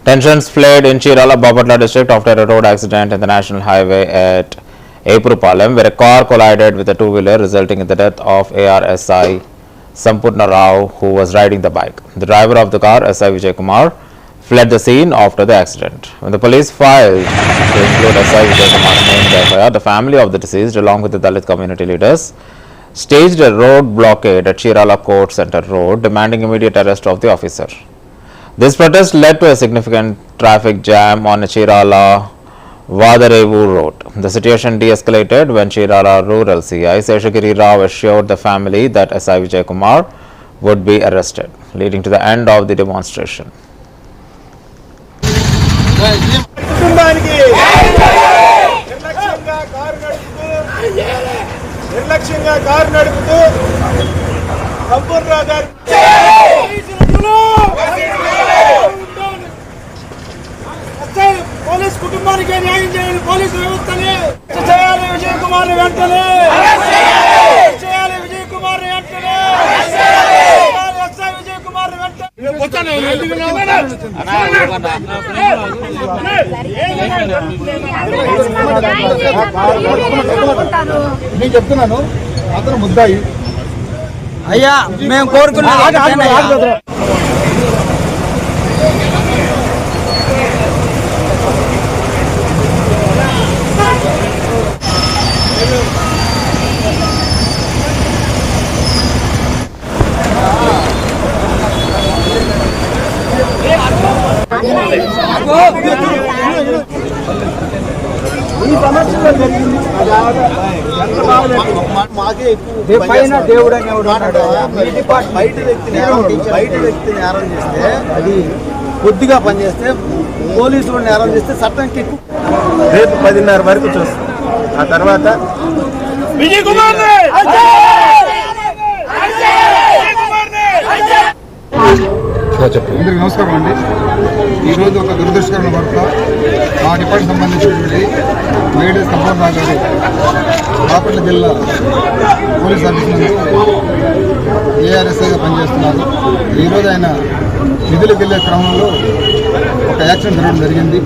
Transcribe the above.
Tensions flared in Chirala, Bapatla district after a road accident in the national highway at Epurupalem, where a car collided with a two-wheeler, resulting in the death of ARSI Sampurna Rao, who was riding the bike. The driver of the car, SI Vijay Kumar, fled the scene after the accident. When the police filed to include SI Vijay Kumar's name FIR, the family of the deceased, along with the Dalit community leaders, staged a road blockade at Chirala Court Center Road, demanding immediate arrest of the officer. This protest led to a significant traffic jam on Chirala Vadarevu Road. The situation de-escalated when Chirala Rural CI Seshagiri Rao assured the family that SI Vijay Kumar would be arrested, leading to the end of the demonstration. Police కుటుంబానికి న్యాయం చేయాలి. Police వ్యవస్థని చేయాలి. విజయ్ కుమార్ వెంటనే చేయాలి. విజయ్ కుమార్ వెంటనే విజయ్ కుమార్ వెంటనే నేను చెప్తున్నాను. అతను ముద్దాయి అయ్యా మేము కోరుకున్నాం. ఈ సమస్యలో జరిగింది మాకే ఎక్కువ పైన దేవుడు అనేవాడు బయట వ్యక్తిని నేరం చేస్తే అది కొద్దిగా పనిచేస్తే పోలీసులు నేరం చేస్తే చట్టంకి ఎక్కువ. రేపు 10:30 వరకు చూస్తాం. ఆ తర్వాత విజయ్ కుమార్ అందరికీ నమస్కారం అండి. ఈరోజు ఒక దురదృష్టకరమైన వార్త. మా డిపార్ట్మెంట్ సంబంధించినటువంటి మేడే సంపూర్ణ గారి బాపట్ల జిల్లా పోలీస్ ఆఫీసులు ARSIగా పనిచేస్తున్నారు. ఈరోజు ఆయన విధులకు వెళ్ళే క్రమంలో ఒక యాక్సిడెంట్ జరగడం జరిగింది.